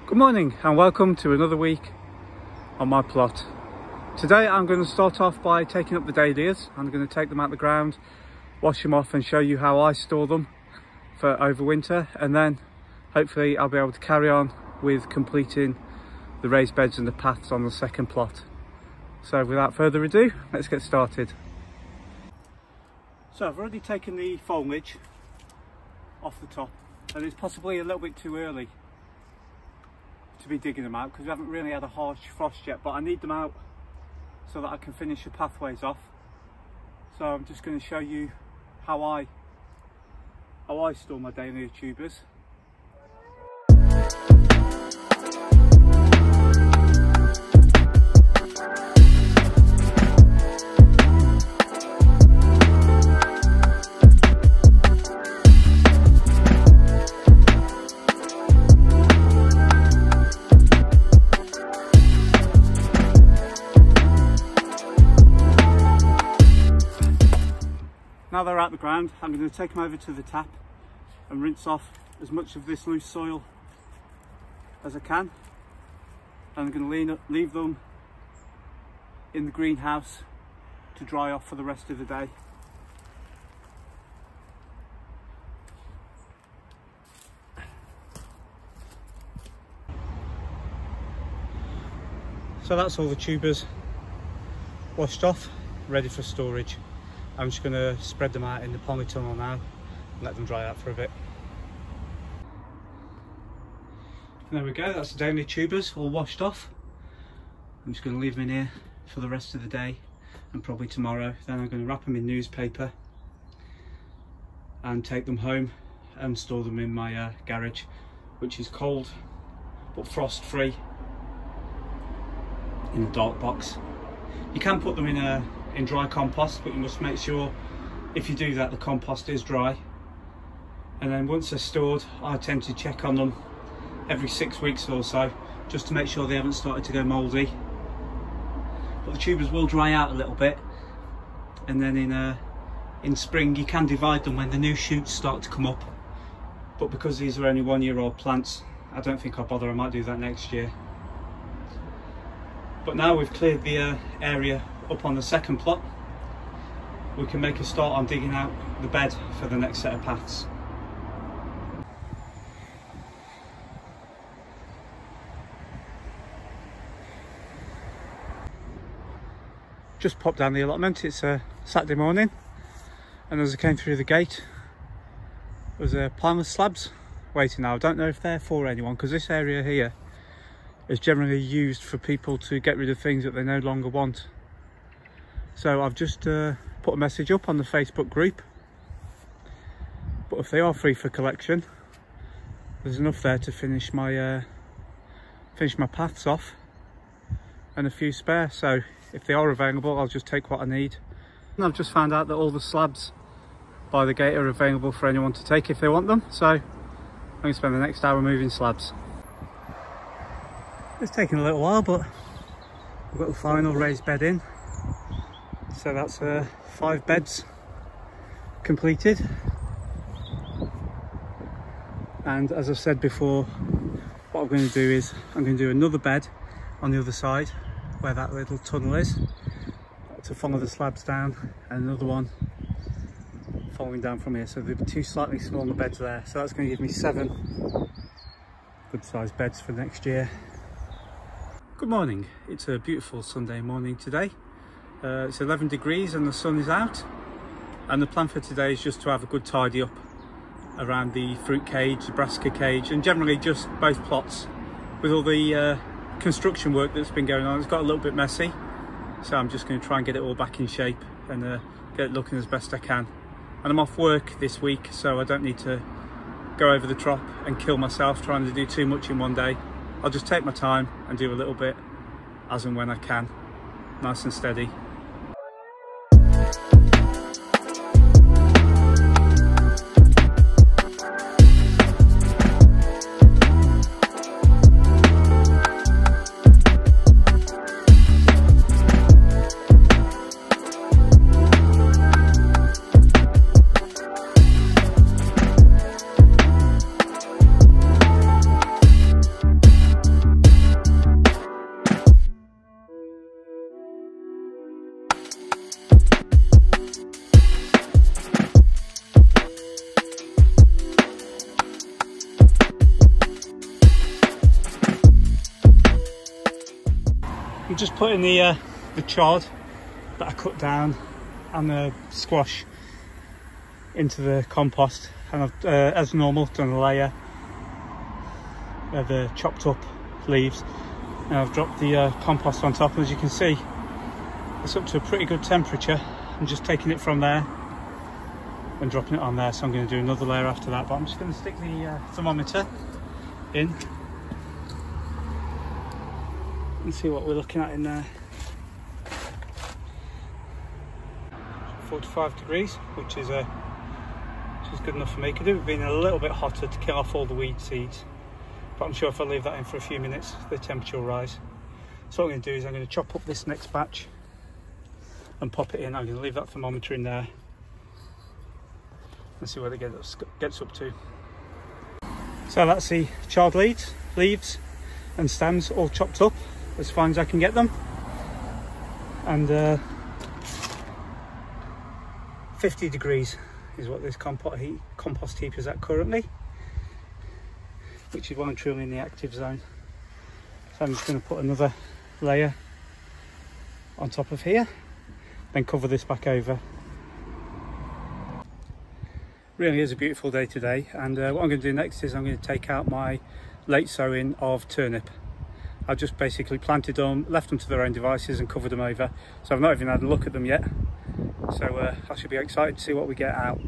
Good morning and welcome to another week on my plot. Today I'm going to start off by taking up the dahlias. I'm going to take them out of the ground, wash them off and show you how I store them for overwinter, and then hopefully I'll be able to carry on with completing the raised beds and the paths on the second plot. So without further ado, let's get started. So I've already taken the foliage off the top, and it's possibly a little bit too early to be digging them out because we haven't really had a harsh frost yet, but I need them out so that I can finish the pathways off. So I'm just going to show you how I store my dahlia tubers. Now they're out the ground, I'm going to take them over to the tap and rinse off as much of this loose soil as I can. And I'm going to leave them in the greenhouse to dry off for the rest of the day. So that's all the tubers washed off, ready for storage. I'm just going to spread them out in the polytunnel now and let them dry out for a bit. There we go, that's the dahlia tubers all washed off. I'm just going to leave them in here for the rest of the day and probably tomorrow. Then I'm going to wrap them in newspaper and take them home and store them in my garage, which is cold but frost free, in a dark box. You can put them in dry compost, but you must make sure if you do that the compost is dry. And then once they're stored, I tend to check on them every 6 weeks or so just to make sure they haven't started to go mouldy. But the tubers will dry out a little bit, and then in spring you can divide them when the new shoots start to come up, but because these are only 1-year-old plants, I don't think I'll bother. I might do that next year. But now we've cleared the area up on the second plot, we can make a start on digging out the bed for the next set of paths. Just popped down the allotment. It's a Saturday morning, and as I came through the gate there was a pile of slabs waiting. Now I don't know if they're for anyone, because this area here is generally used for people to get rid of things that they no longer want. So I've just put a message up on the Facebook group, but if they are free for collection, there's enough there to finish my paths off and a few spare. So if they are available, I'll just take what I need. And I've just found out that all the slabs by the gate are available for anyone to take if they want them, so I'm going to spend the next hour moving slabs. It's taken a little while, but we've got the final raised bed in. So that's 5 beds completed. And as I've said before, what I'm going to do is I'm going to do another bed on the other side where that little tunnel is to follow the slabs down, and another one following down from here. So there'll be 2 slightly smaller beds there. So that's going to give me 7 good sized beds for next year. Good morning. It's a beautiful Sunday morning today. It's 11 degrees and the sun is out, and the plan for today is just to have a good tidy up around the fruit cage, the brassica cage, and generally just both plots. With all the construction work that's been going on, it's got a little bit messy, so I'm just going to try and get it all back in shape and get it looking as best I can. And I'm off work this week, so I don't need to go over the top and kill myself trying to do too much in one day. I'll just take my time and do a little bit as and when I can, nice and steady. just putting the chard that I cut down and the squash into the compost, and I've as normal done a layer of the chopped up leaves, and I've dropped the compost on top, and as you can see it's up to a pretty good temperature. I'm just taking it from there and dropping it on there, so I'm going to do another layer after that, but I'm just going to stick the thermometer in and see what we're looking at in there. 45 degrees, which is good enough for me. Could have been a little bit hotter to kill off all the weed seeds, but I'm sure if I leave that in for a few minutes the temperature will rise. So what I'm going to do is I'm going to chop up this next batch and pop it in. I'm going to leave that thermometer in there and see where it gets up to. So that's the charred leaves and stems all chopped up as fine as I can get them, and 50 degrees is what this compost heap is at currently, which is why I'm truly in the active zone. So I'm just going to put another layer on top of here, then cover this back over. Really is a beautiful day today, and what I'm going to do next is I'm going to take out my late sowing of turnip. I've just basically planted them, left them to their own devices and covered them over, so I've not even had a look at them yet. So I should be excited to see what we get out.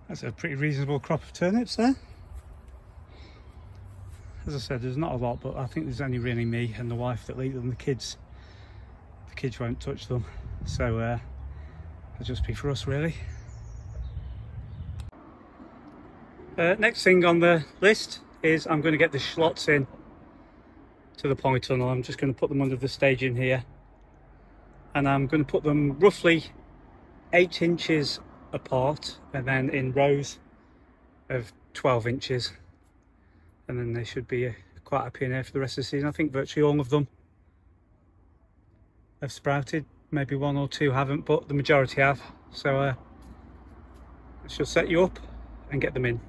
That's a pretty reasonable crop of turnips there. As I said, there's not a lot, but I think there's only really me and the wife that eat them. The kids won't touch them, so it'll just be for us really. Next thing on the list is I'm going to get the shallots in to the polytunnel. I'm just going to put them under the stage in here, and I'm going to put them roughly 8 inches apart, and then in rows of 12 inches, and then they should be quite happy in here for the rest of the season. I think virtually all of them have sprouted, maybe 1 or 2 haven't, but the majority have, so I shall set you up and get them in.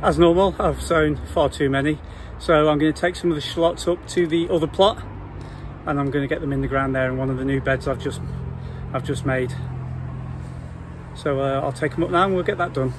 As normal, I've sown far too many, so I'm going to take some of the shallots up to the other plot, and I'm going to get them in the ground there in one of the new beds I've just made. So I'll take them up now and we'll get that done.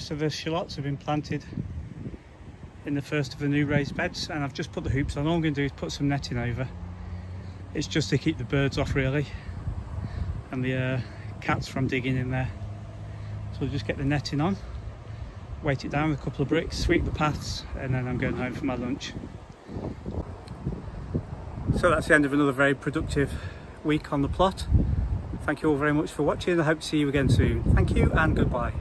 rest of the shallots have been planted in the first of the new raised beds, and I've just put the hoops on. All I'm going to do is put some netting over. It's just to keep the birds off really, and the cats from digging in there. So I'll just get the netting on, weight it down with a couple of bricks, sweep the paths, and then I'm going home for my lunch. So that's the end of another very productive week on the plot. Thank you all very much for watching. I hope to see you again soon. Thank you and goodbye.